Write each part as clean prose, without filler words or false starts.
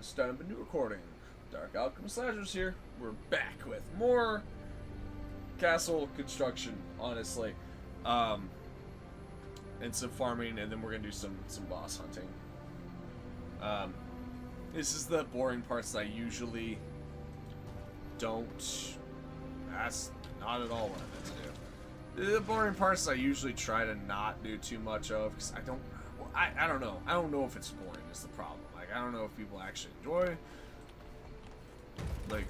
start up a new recording. Dark Alchemist Slashers here. We're back with more castle construction, honestly. And some farming, and then we're gonna do some boss hunting. This is the boring parts that I usually don't. That's not at all what I meant to do. The boring parts I usually try to not do too much of, because I don't. Well, I don't know. I don't know if it's boring is the problem. Like, I don't know if people actually enjoy like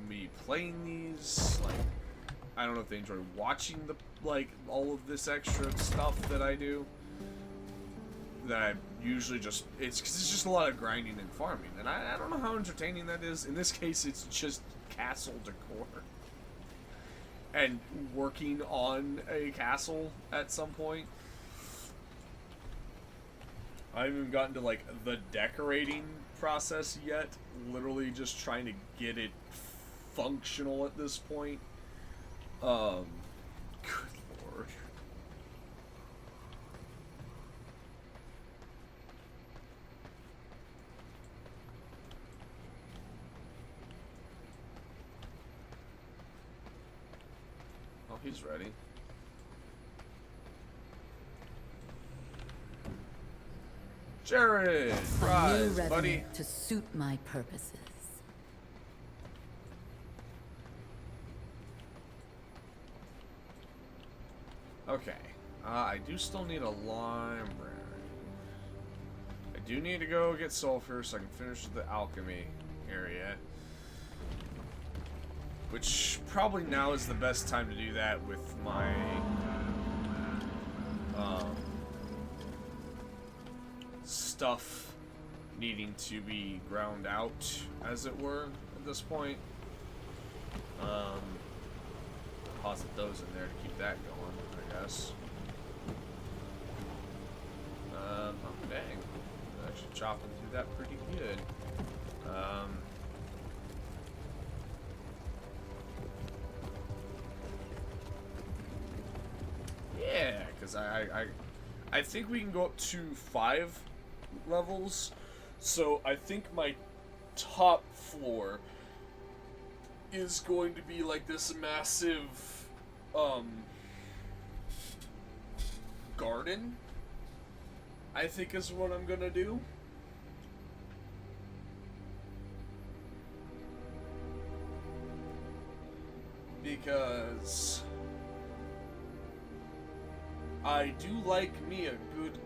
me playing these. Like, I don't know if they enjoy watching the all of this extra stuff that I do. That I usually just it's just a lot of grinding and farming, and I don't know how entertaining that is. In this case, it's just castle decor and working on a castle at some point. I haven't even gotten to like the decorating process yet. Literally just trying to get it functional at this point. Good lord. Oh, he's ready. Jared, rise, buddy. To suit my purposes. Okay. I do still need a library. I do need to go get sulfur so I can finish the alchemy area. Which probably now is the best time to do that with my stuff needing to be ground out, as it were, at this point. Deposit those in there to keep that going, I guess. Oh dang. I'm actually chopping through that pretty good. Yeah, because I think we can go up to 5 levels. So I think my top floor is going to be like this massive garden, I think is what I'm gonna do. Because I do like me a good,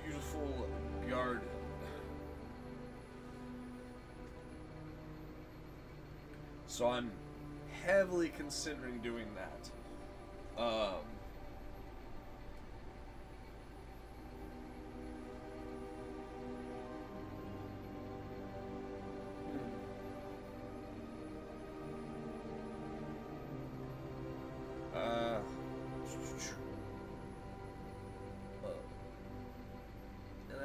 beautiful garden. So I'm heavily considering doing that.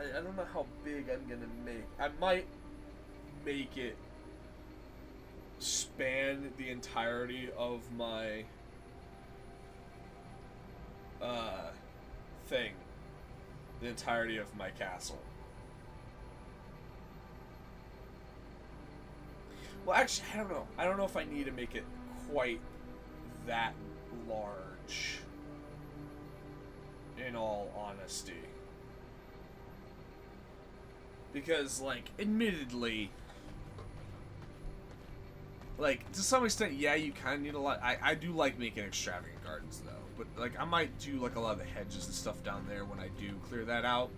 And I don't know how big I'm gonna make. I might make it span the entirety of my thing, the entirety of my castle. Well, actually, I don't know. I don't know if I need to make it quite that large, in all honesty. Because, like, admittedly, like, to some extent, yeah, you kind of need a lot. I do like making extravagant gardens, though. But, like, I might do, like, a lot of the hedges and stuff down there when I do clear that out.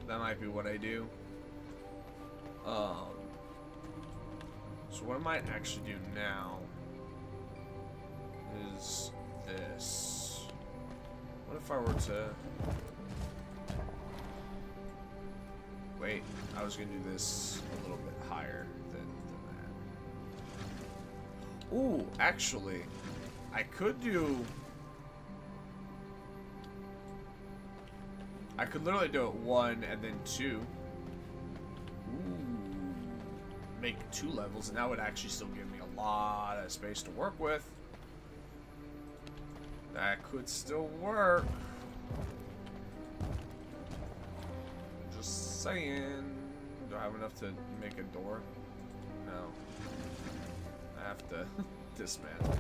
That might be what I do. So what I might actually do now is this. What if I were to... Wait, I was gonna do this a little bit higher than that. Ooh, actually, I could do... I could literally do it 1 and then 2. Ooh. Make 2 levels, and that would actually still give me a lot of space to work with. That could still work. saying. Do I have enough to make a door? No. I have to dismantle.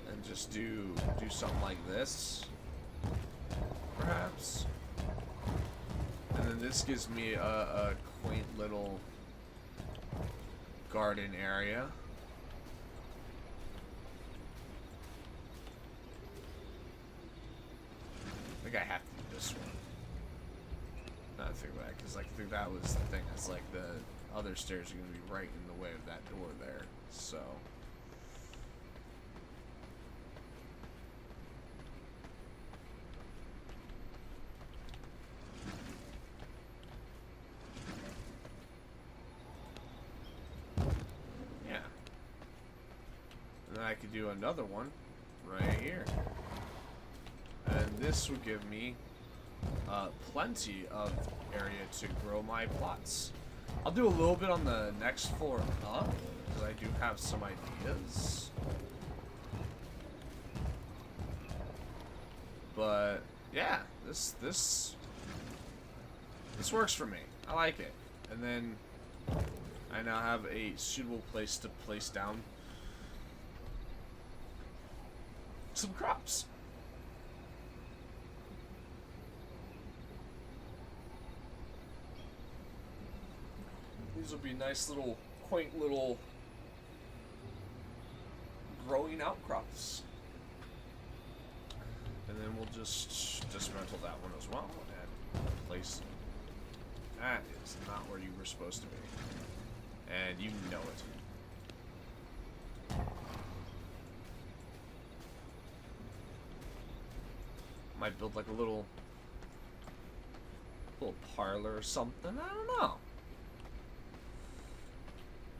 And just do something like this, perhaps. And then this gives me a quaint little garden area. I think I have to do this one. Not to think back, because like, I think that was the thing. It's like the other stairs are going to be right in the way of that door there. So. Yeah. And then I could do another one right here. And this would give me plenty of area to grow my plots. I'll do a little bit on the next floor up, because I do have some ideas. But yeah, this works for me. I like it. And then I now have a suitable place to place down some crops. These will be nice little, quaint little growing outcrops. And then we'll just dismantle that one as well and place. That is not where you were supposed to be. And you know it. Might build like a little parlor or something. I don't know.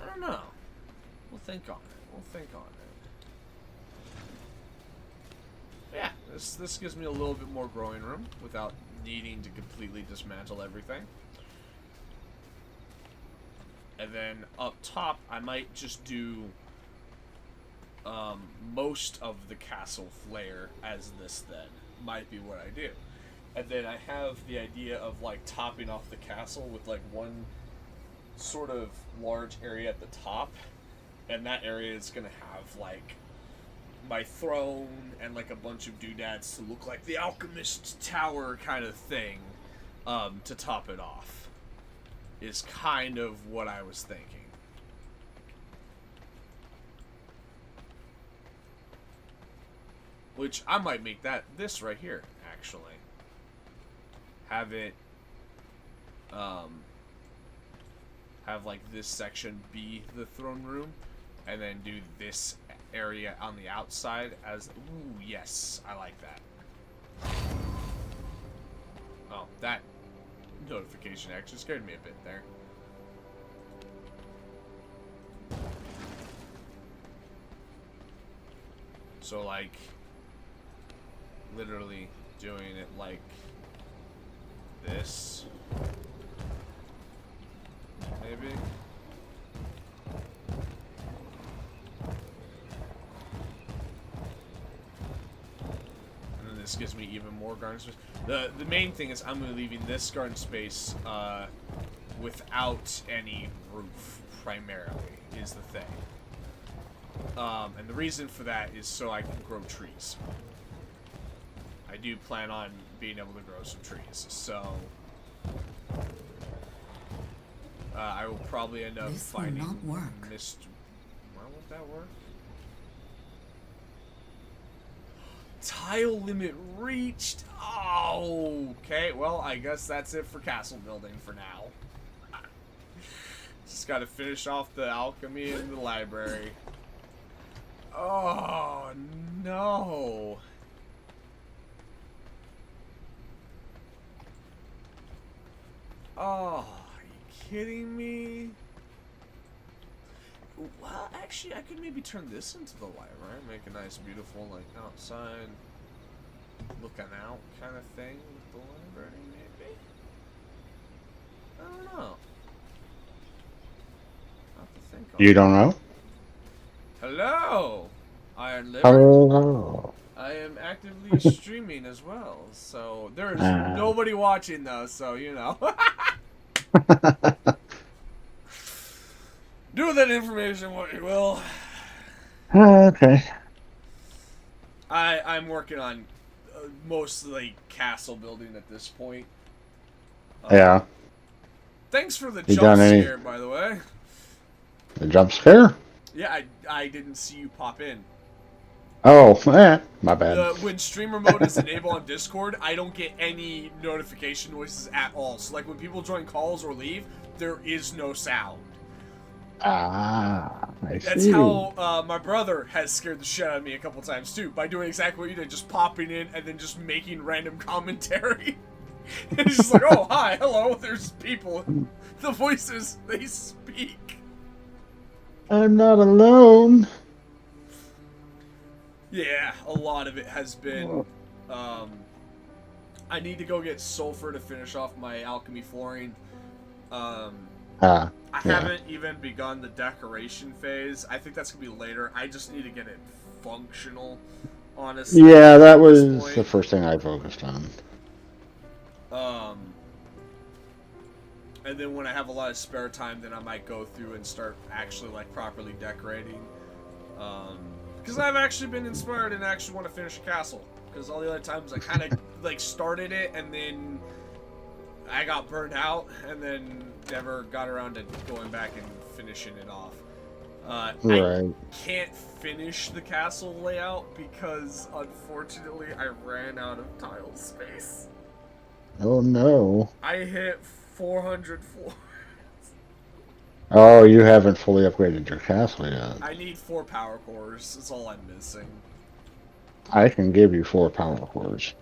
I don't know. We'll think on it. We'll think on it. Yeah, this gives me a little bit more growing room without needing to completely dismantle everything. And then up top, I might just do most of the castle flare as this then. Might be what I do. And then I have the idea of like topping off the castle with like one sort of large area at the top, and that area is gonna have like my throne and like a bunch of doodads to look like the alchemist tower kind of thing, to top it off, is kind of what I was thinking. Which I might make that this right here, actually. Have it have like this section be the throne room, and then do this area on the outside as, ooh, yes, I like that. Oh, that notification actually scared me a bit there. So like, literally doing it like this. Maybe. And then this gives me even more garden space. The main thing is I'm going to be leaving this garden space without any roof, primarily, is the thing. And the reason for that is so I can grow trees. I do plan on being able to grow some trees, so I will probably end up finding mist. Why won't that work? Tile limit reached. Oh, okay. Well, I guess that's it for castle building for now. Just got to finish off the alchemy in the library. Oh no. Oh, are you kidding me? Well, actually, I could maybe turn this into the library. Make a nice, beautiful, like, outside looking out kind of thing with the library, maybe? I don't know. I'll have to think on You don't know? Hello? Iron Liver. Hello. I am actively streaming as well, so there's nobody watching though, so you know. Do with that information what you will. Okay. I'm working on mostly castle building at this point. Yeah. Thanks for the You jump done any- scare, by the way. The jump scare? Yeah, I didn't see you pop in. Oh, my bad. When streamer mode is enabled on Discord, I don't get any notification noises at all. So, like, when people join calls or leave, there is no sound. I see. That's how my brother has scared the shit out of me a couple times, too, by doing exactly what you did, just popping in and then just making random commentary. And he's just like, oh, hi, hello, there's people. The voices, they speak. I'm not alone. Yeah, a lot of it has been, I need to go get sulfur to finish off my alchemy flooring. I haven't even begun the decoration phase. I think that's going to be later. I just need to get it functional, honestly. Yeah, that was the first thing I focused on. And then when I have a lot of spare time, then I might go through and start actually, like, properly decorating. Because I've actually been inspired and actually want to finish a castle. Because all the other times I kind of, like, started it and then I got burned out and then never got around to going back and finishing it off. Right. I can't finish the castle layout because, unfortunately, I ran out of tile space. Oh, no. I hit 400 floors. Oh, you haven't fully upgraded your castle yet. I need 4 power cores. That's all I'm missing. I can give you 4 power cores.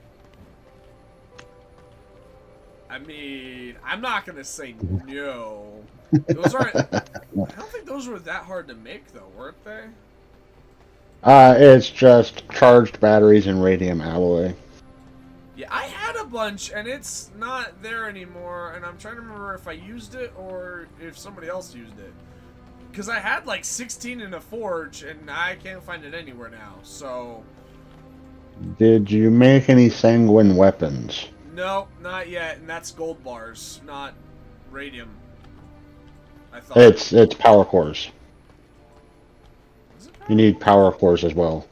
I mean, I'm not gonna say no. Those aren't. I don't think those were that hard to make, though, weren't they? It's just charged batteries and radium alloy. Yeah, I had a bunch, and it's not there anymore, and I'm trying to remember if I used it or if somebody else used it. Because I had like 16 in a forge, and I can't find it anywhere now, so... Did you make any sanguine weapons? No, not yet, and that's gold bars, not radium. I thought... It's power cores. Is it You need power cores as well.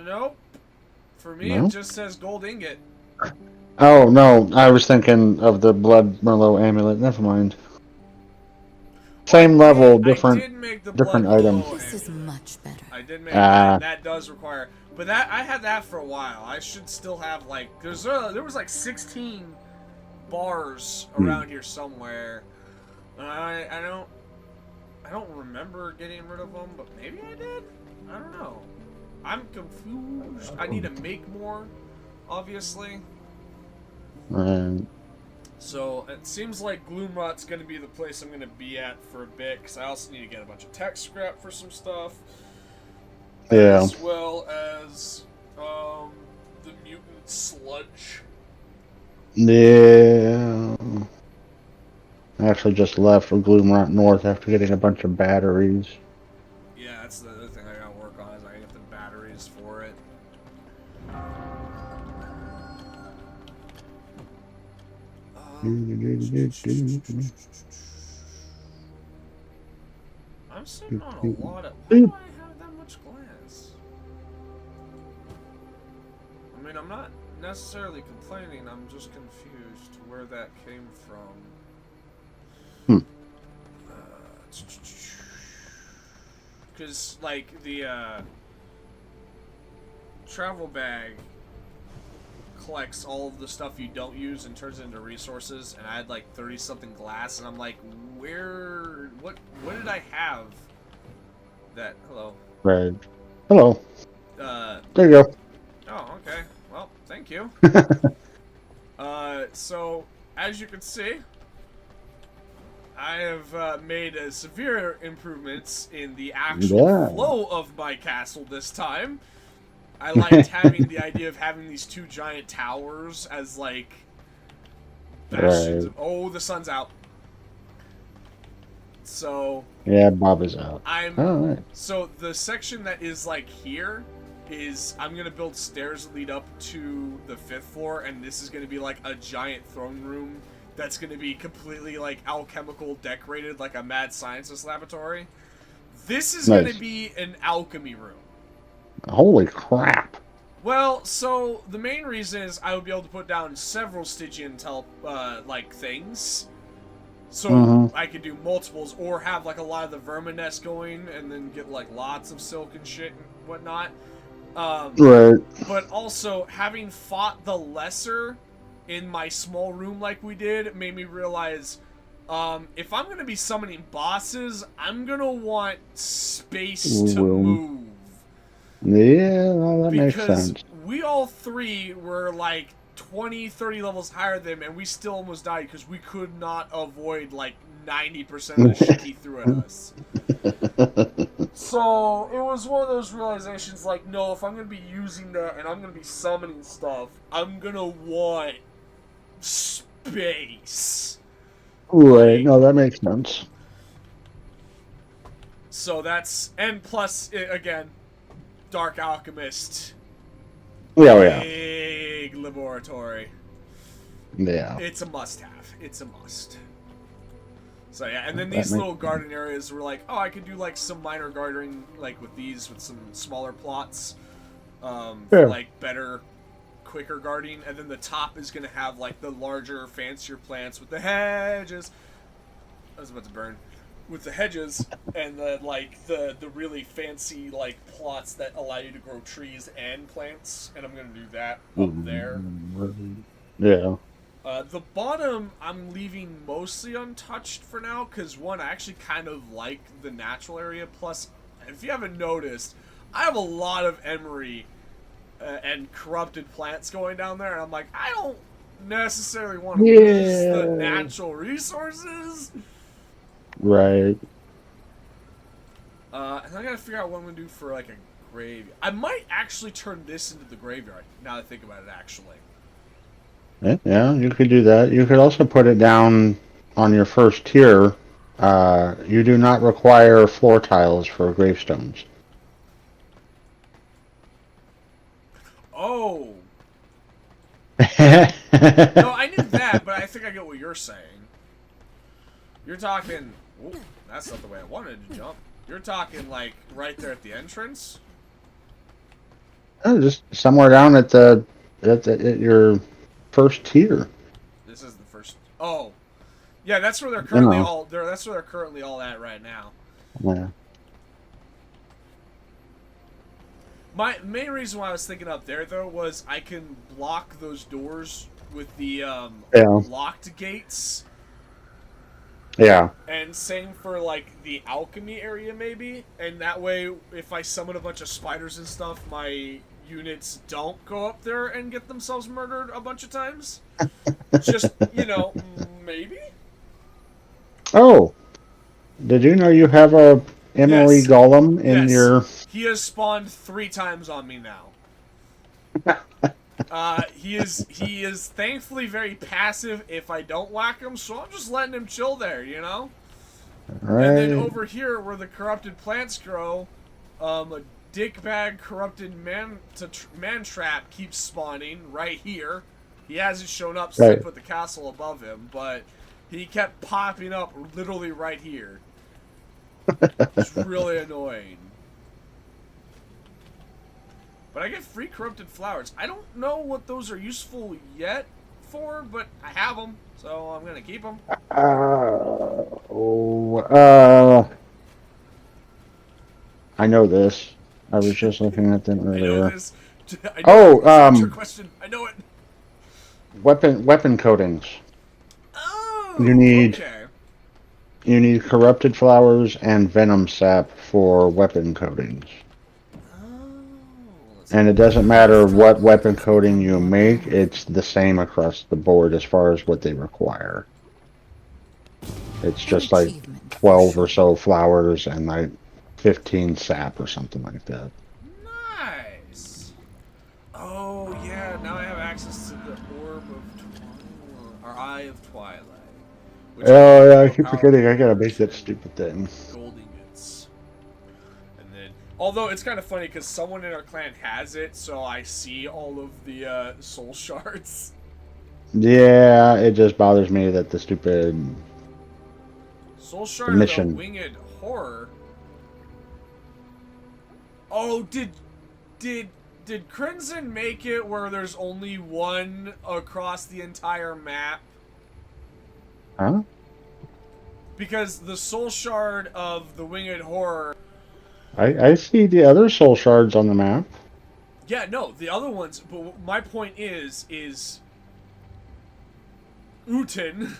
Nope. For me, No? it just says gold ingot. Oh, no. I was thinking of the Blood Merlot amulet. Never mind. Same level, different I did make the different blood item. glow This is amulet. much better. I did make that. That does require, but that I had that for a while. I should still have like there was like 16 bars around here somewhere. I don't remember getting rid of them, but maybe I did. I don't know. I'm confused. I need to make more, obviously. Right. So it seems like Gloomrot's going to be the place I'm going to be at for a bit, because I also need to get a bunch of tech scrap for some stuff. Yeah. As well as the mutant sludge. Yeah. I actually just left for Gloomrot North after getting a bunch of batteries. Yeah, that's the other thing I gotta work on, is I get the batteries for it. I'm sitting on a lot of... Why do I have that much glass? I mean, I'm not necessarily complaining, I'm just confused where that came from. Because, like, the travel bag collects all of the stuff you don't use and turns it into resources, and I had like 30 something glass, and I'm like, what did I have that, hello, Right. Hello. There you go. oh, okay, well, thank you. So as you can see, I have made severe improvements in the actual flow of my castle this time. I liked having the idea of having these 2 giant towers as, like, bastions. Right. Oh, the sun's out. So Yeah, Bob is out. Alright. so the section that is like here is I'm gonna build stairs that lead up to the 5th floor, and this is gonna be like a giant throne room that's gonna be completely like alchemical decorated like a mad scientist laboratory. This is Nice. gonna be an alchemy room. Holy crap. Well, so the main reason is I would be able to put down several Stygian like things. So I could do multiples, or have like a lot of the vermin nest going, and then get like lots of silk and shit and whatnot. Right. But also, having fought the lesser in my small room like we did, made me realize, if I'm gonna be summoning bosses, I'm gonna want space to move. Yeah, well, that makes Because sense. we all three were like 20, 30 levels higher than him, and we still almost died because we could not avoid like 90% of the shit he threw at us. So it was one of those realizations like, no, if I'm going to be using that and I'm going to be summoning stuff, I'm going to want space. Right, Like, no, that makes sense. so that's, and plus, again, Dark Alchemist. Yeah, yeah. Big laboratory. Yeah. It's a must-have. It's a must. So yeah, and then these little garden areas were like, oh, I could do like some minor gardening, like with these, with some smaller plots, for like better, quicker gardening. And then the top is gonna have like the larger, fancier plants with the hedges. I was about to burn. With the hedges and the like the really fancy like plots that allow you to grow trees and plants, and I'm gonna do that up there. Yeah. The bottom I'm leaving mostly untouched for now because one, I actually kind of like the natural area. Plus, if you haven't noticed, I have a lot of emery and corrupted plants going down there, and I'm like, I don't necessarily want to lose the natural resources. Right. And I gotta figure out what I'm gonna do for like a graveyard. I might actually turn this into the graveyard, now that I think about it, actually. Yeah, you could do that. You could also put it down on your first tier. You do not require floor tiles for gravestones. Oh! No, I knew that, but I think I get what you're saying. You're talking... Ooh, that's not the way I wanted to jump. You're talking, like, right there at the entrance? Oh, just somewhere down at at your first tier. This is the first... Oh. Yeah, that's where they're currently all... That's where they're currently all at right now. Yeah. My main reason why I was thinking up there, though, was I can block those doors with the locked gates. Yeah. And same for, like, the alchemy area, maybe. And that way, if I summon a bunch of spiders and stuff, my units don't go up there and get themselves murdered a bunch of times. Just, you know, maybe? Oh. Did you know you have a Emily Golem in your... He has spawned 3 times on me now. He is thankfully very passive if I don't whack him, so I'm just letting him chill there, you know? Right. And then over here, where the corrupted plants grow, a dickbag corrupted man trap keeps spawning right here. He hasn't shown up since I put the castle above him, but he kept popping up literally right here. It's really annoying. But I get free corrupted flowers. I don't know what those are useful yet for, but I have them, so I'm gonna keep them. I know this. I was just looking at them earlier. I know this. Your question. I know it. Weapon coatings. Oh, You need okay. You need corrupted flowers and venom sap for weapon coatings. And it doesn't matter what weapon coating you make, it's the same across the board as far as what they require. It's just like 12 or so flowers and like 15 sap or something like that. Nice. Oh, yeah, now I have access to the Orb of Twilight, or Eye of Twilight. Which Oh yeah, I keep Powerful forgetting I gotta make that version. stupid thing. Gold ingots. And then, although it's kind of funny because someone in our clan has it, so I see all of the soul shards. Yeah, it just bothers me that Soul the shard of the mission. winged horror. Oh, did did Crimson make it where there's only one across the entire map? Huh? Because the soul shard of the winged horror. I see the other soul shards on the map. Yeah, no, the other ones. But my point is Uten,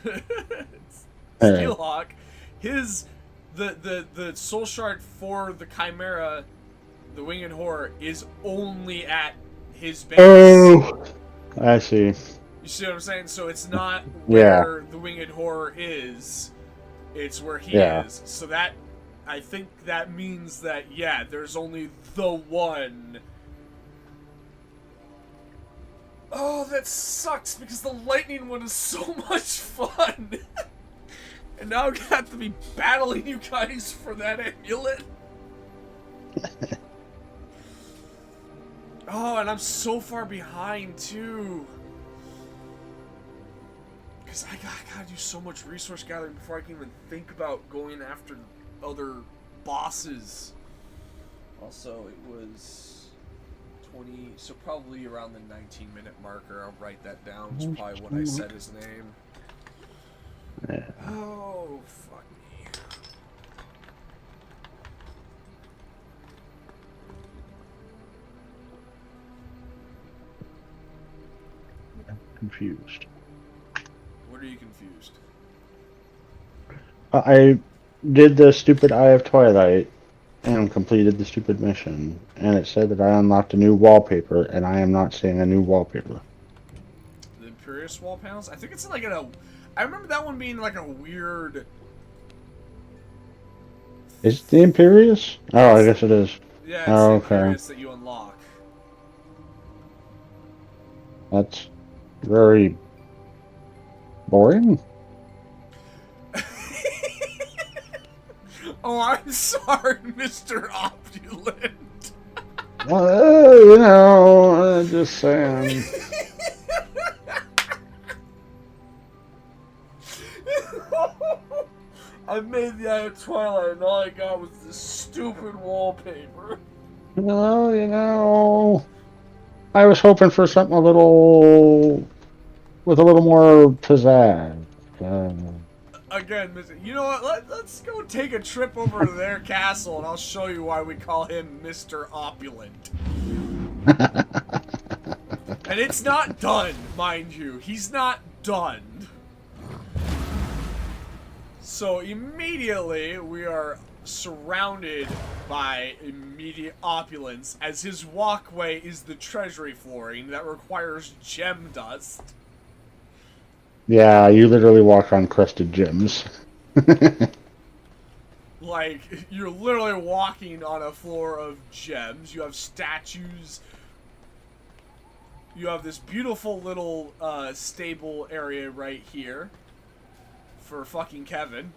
Eh. Steelhawk, his the soul shard for the Chimera, the winged horror, is only at his base. Oh, I see. You see what I'm saying? So it's not Yeah, where the winged horror is; it's where he yeah. is. So that, I think that means that yeah, there's only the one. Oh, that sucks because the lightning one is so much fun. And now I'm gonna have to be battling you guys for that amulet. Oh, and I'm so far behind too. Because I gotta do so much resource gathering before I can even think about going after other bosses. Also, it was 20, so probably around the 19-minute marker. I'll write that down. It's probably what I said his name. Yeah. Oh, fuck me. Confused. What are you confused? I did the stupid Eye of Twilight and completed the stupid mission, and it said that I unlocked a new wallpaper, and I am not seeing a new wallpaper. The Imperious wall panels? I think it's like in a... I remember that one being like a weird... Is it the Imperious? Oh, I guess it is. Yeah, it's the Oh, okay. Imperious that you unlock. That's very boring. Oh, I'm sorry, Mr. Opulent. Just saying. I made the Eye of Twilight and all I got was this stupid wallpaper. I was hoping for something with a little more pizzazz. Again, you know what? Let's go take a trip over to their castle and I'll show you why we call him Mr. Opulent. And it's not done, mind you. He's not done. So immediately we are surrounded by immediate opulence as his walkway is the treasury flooring that requires gem dust. Yeah, you literally walk on crusted gems. Like, you're literally walking on a floor of gems. You have statues. You have this beautiful little stable area right here for fucking Kevin.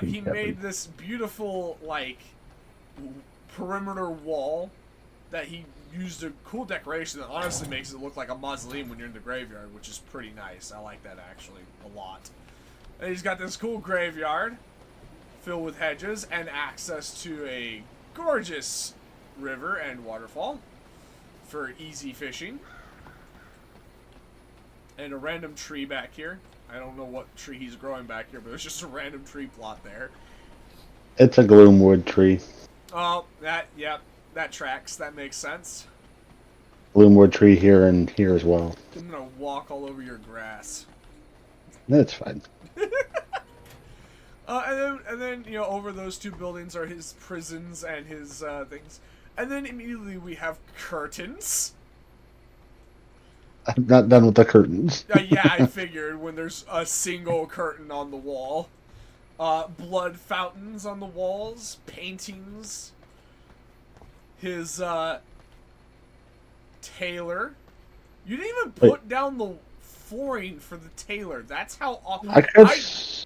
He made this beautiful, like, perimeter wall that he used a cool decoration that honestly makes it look like a mausoleum when you're in the graveyard, which is pretty nice. I like that actually a lot. And he's got this cool graveyard filled with hedges and access to a gorgeous river and waterfall for easy fishing. And a random tree back here. I don't know what tree he's growing back here, but there's just a random tree plot there. It's a gloomwood tree. Oh, that tracks. That makes sense. Gloomwood tree here and here as well. I'm gonna walk all over your grass. That's fine. And then you know, over those two buildings are his prisons and his things. And then immediately we have curtains. I'm not done with the curtains. Yeah, I figured when there's a single curtain on the wall. Blood fountains on the walls, paintings. His tailor. You didn't even put down the flooring for the tailor. That's how I could. I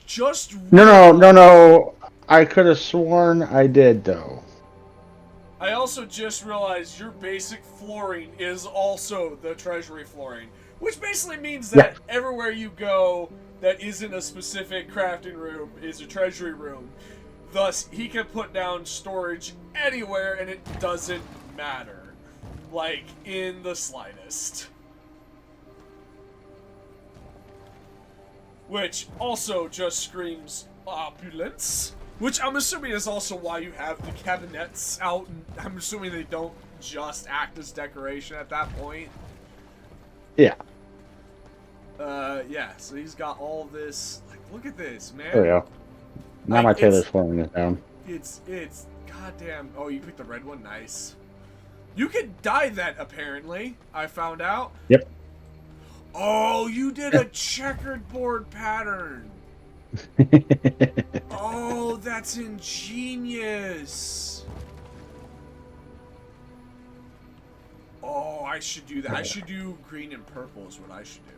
just No. I could have sworn I did though. I also just realized your basic flooring is also the treasury flooring, which basically means that everywhere you go that isn't a specific crafting room is a treasury room. Thus, he can put down storage anywhere and it doesn't matter. Like, in the slightest. Which also just screams opulence. Which I'm assuming is also why you have the cabinets out, and I'm assuming they don't just act as decoration at that point. Yeah. Yeah, so he's got all this, like, look at this, man. There we go. Now Like, my tailor's flooring it down. It's, goddamn, oh, you picked the red one? Nice. You could dye that, apparently, I found out. Yep. Oh, you did a checkered board pattern. Oh, that's ingenious. Oh, I should do that. I should do green and purple is what I should do.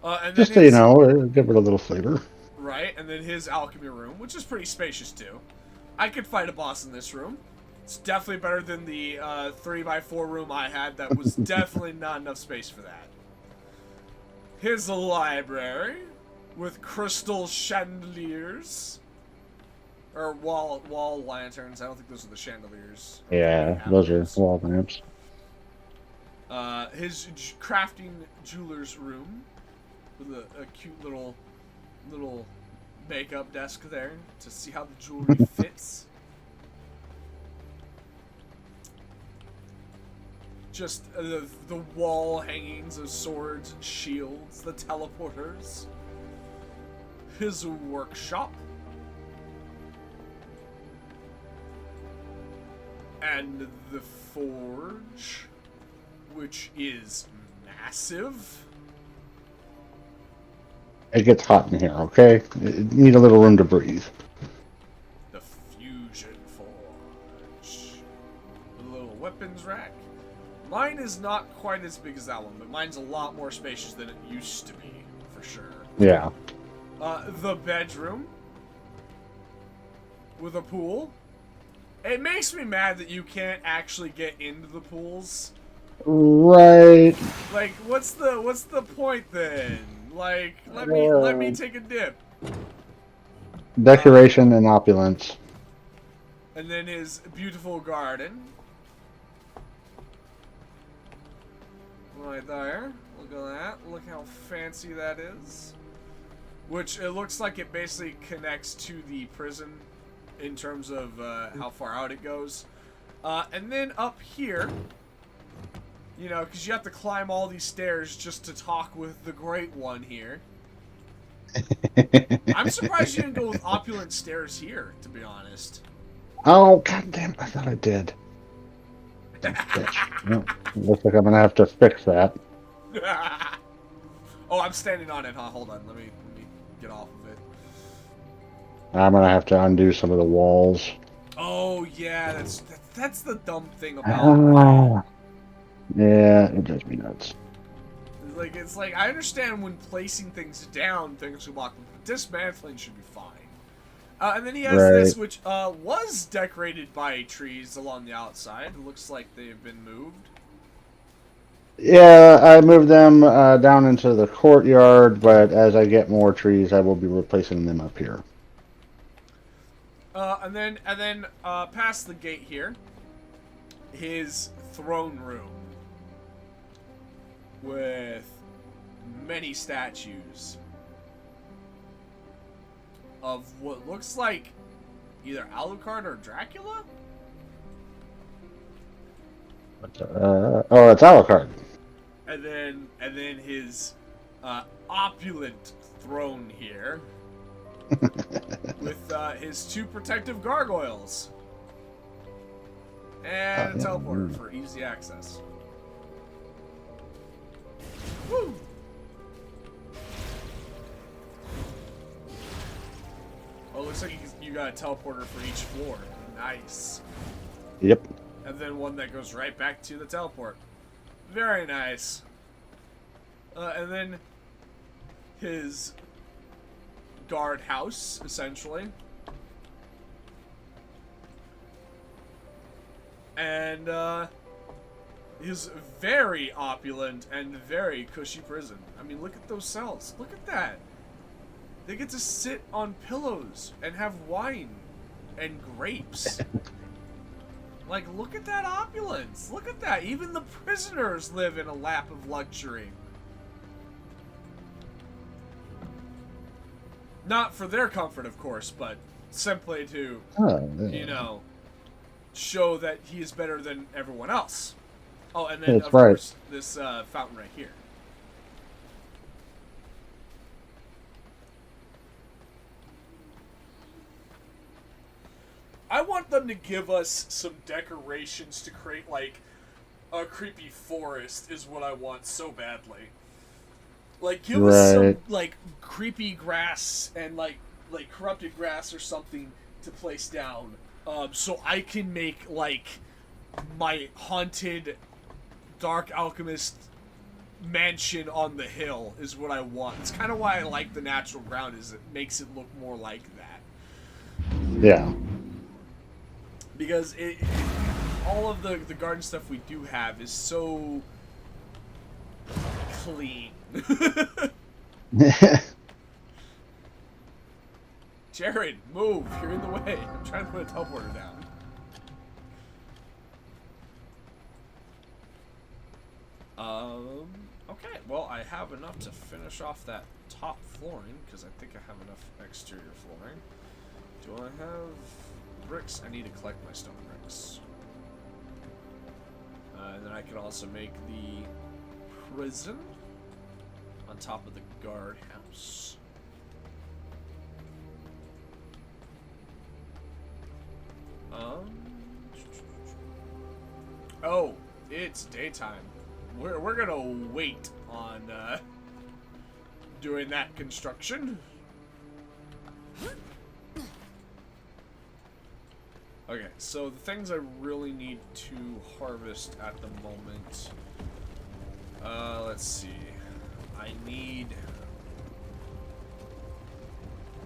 And Just so then you know, give it a little flavor. right, and then his alchemy room, which is pretty spacious too. I could fight a boss in this room. It's definitely better than the 3x4 room I had that was definitely not enough space for that. Here's a library with crystal chandeliers. Or wall lanterns. I don't think those are the chandeliers. Yeah, those are wall lamps. His crafting jeweler's room with a cute little makeup desk there to see how the jewelry fits. Just the wall hangings of swords, shields, the teleporters. His workshop. And the forge, which is massive. It gets hot in here, okay? You need a little room to breathe. The fusion forge. The little weapons rack. Mine is not quite as big as that one, but mine's a lot more spacious than it used to be, for sure. Yeah. The bedroom. With a pool. It makes me mad that you can't actually get into the pools. Right. Like, what's the point then? Like, let me take a dip. Decoration and opulence. And then his beautiful garden. Right there. Look at that. Look how fancy that is. Which, it looks like it basically connects to the prison in terms of how far out it goes. And then up here, you know, because you have to climb all these stairs just to talk with the Great One here. I'm surprised you didn't go with opulent stairs here, to be honest. Oh, goddamn! I thought I did. Well, looks like I'm gonna have to fix that. Oh, I'm standing on it, huh? Hold on, let me get off of it. I'm gonna have to undo some of the walls. Oh yeah, that's the dumb thing about it. Yeah, it drives me nuts. Like, it's like, I understand when placing things down, things will block them, but dismantling should be fine. And then he has this, which was decorated by trees along the outside. It looks like they've been moved. Yeah, I moved them down into the courtyard, but as I get more trees, I will be replacing them up here. And then past the gate here, his throne room with many statues of what looks like either Alucard or Dracula. Oh, it's Alucard. And then his opulent throne here with his two protective gargoyles and a teleporter for easy access. Woo! Oh, looks like you got a teleporter for each floor. Nice. Yep. And then one that goes right back to the teleport. Very nice. And then his guardhouse, essentially. And his very opulent and very cushy prison. I mean, look at those cells. Look at that. They get to sit on pillows and have wine and grapes. Like, look at that opulence. Look at that. Even the prisoners live in a lap of luxury. Not for their comfort, of course, but simply to, you know, show that he is better than everyone else. Oh, and then, of course, this fountain right here. I want them to give us some decorations to create, like, a creepy forest is what I want so badly. Like, give us some, like, creepy grass and, like corrupted grass or something to place down. So I can make, like, my haunted dark alchemist mansion on the hill is what I want. It's kind of why I like the natural ground, is it makes it look more like that. Yeah. Because all of the garden stuff we do have is so clean. Jared, move! You're in the way. I'm trying to put a teleporter down. Okay. Well, I have enough to finish off that top flooring, because I think I have enough exterior flooring. Do I have bricks? I need to collect my stone bricks. And then I can also make the prison on top of the guardhouse. Oh, it's daytime. We're gonna wait on doing that construction. Okay, so the things I really need to harvest at the moment. Let's see. I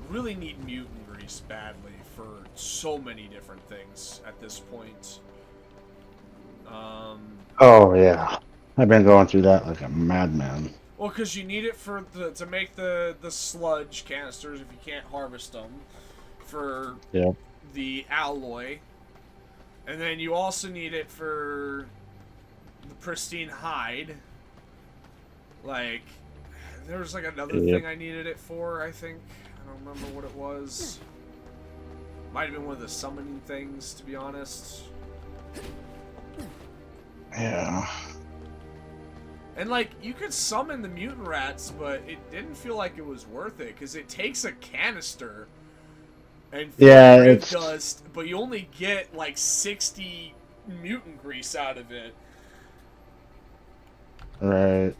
really need mutant grease badly for so many different things at this point. Oh yeah, I've been going through that like a madman. Well, because you need it for to make the sludge canisters if you can't harvest them. For the alloy, and then you also need it for the pristine hide. Like, there was like another thing I needed it for, I think. I don't remember what it was. Might have been one of the summoning things, to be honest. Yeah. And, like, you could summon the mutant rats, but it didn't feel like it was worth it, because it takes a canister and it's dust, but you only get, like, 60 mutant grease out of it. Right.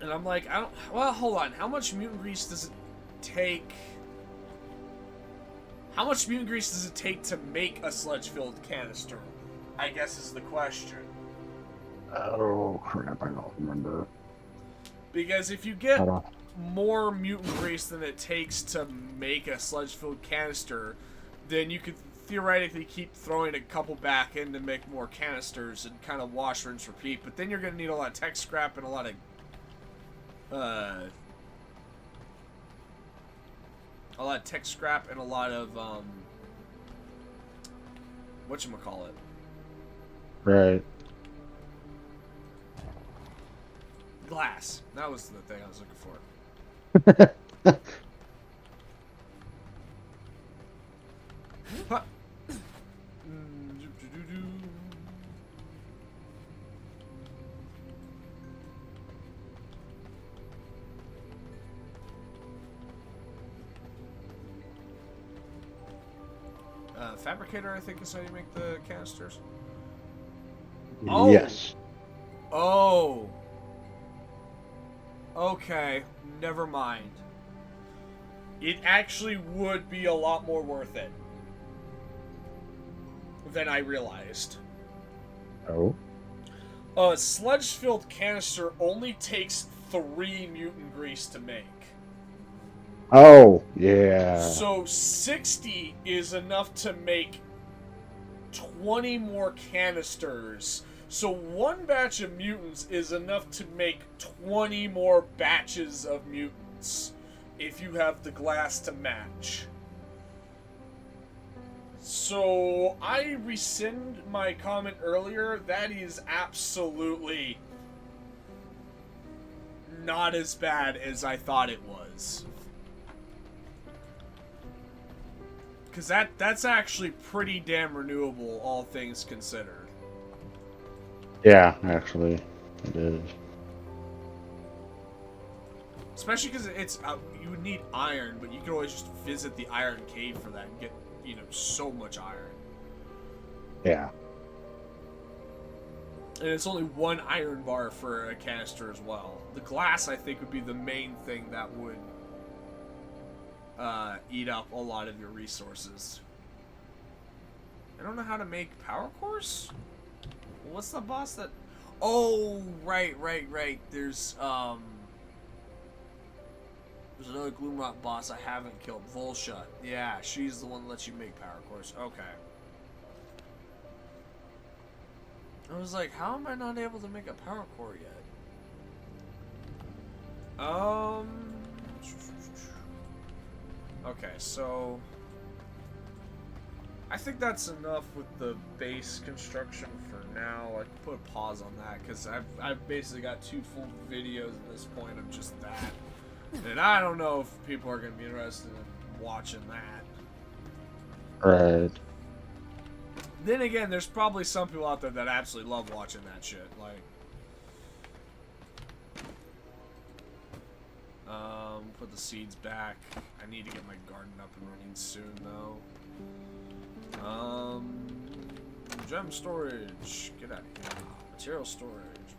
And I'm like, well, hold on. How much mutant grease does it take? How much mutant grease does it take to make a sludge-filled canister? I guess is the question. Oh, crap. I don't remember. Because if you get more mutant grease than it takes to make a sludge-filled canister, then you could theoretically keep throwing a couple back in to make more canisters and kind of wash, rinse, repeat. But then you're going to need a lot of tech scrap and a lot of tech scrap and a lot of whatchamacallit. Right. Glass. That was the thing I was looking for. Huh. Fabricator, I think, is how you make the canisters. Oh. Yes. Oh. Okay, never mind. It actually would be a lot more worth it than I realized. Oh. A sludge-filled canister only takes 3 mutant grease to make. Oh, yeah. So 60 is enough to make 20 more canisters. So one batch of mutants is enough to make 20 more batches of mutants if you have the glass to match. So I rescind my comment earlier. That is absolutely not as bad as I thought it was. Because that's actually pretty damn renewable, all things considered. Yeah, actually, it is. Especially because it's you would need iron, but you could always just visit the iron cave for that and get, you know, so much iron. Yeah. And it's only 1 iron bar for a canister as well. The glass, I think, would be the main thing that would eat up a lot of your resources. I don't know how to make power cores? What's the boss that... Oh, right. There's another Gloomrock boss I haven't killed. Volshut. Yeah, she's the one that lets you make power cores. Okay. I was like, how am I not able to make a power core yet? Okay, so... I think that's enough with the base construction for now. I can put a pause on that, because I've basically got 2 full videos at this point of just that. And I don't know if people are going to be interested in watching that. Right. Then again, there's probably some people out there that absolutely love watching that shit. Like, put the seeds back. I need to get my garden up and running soon, though. Gem storage. Get out of here. Material storage.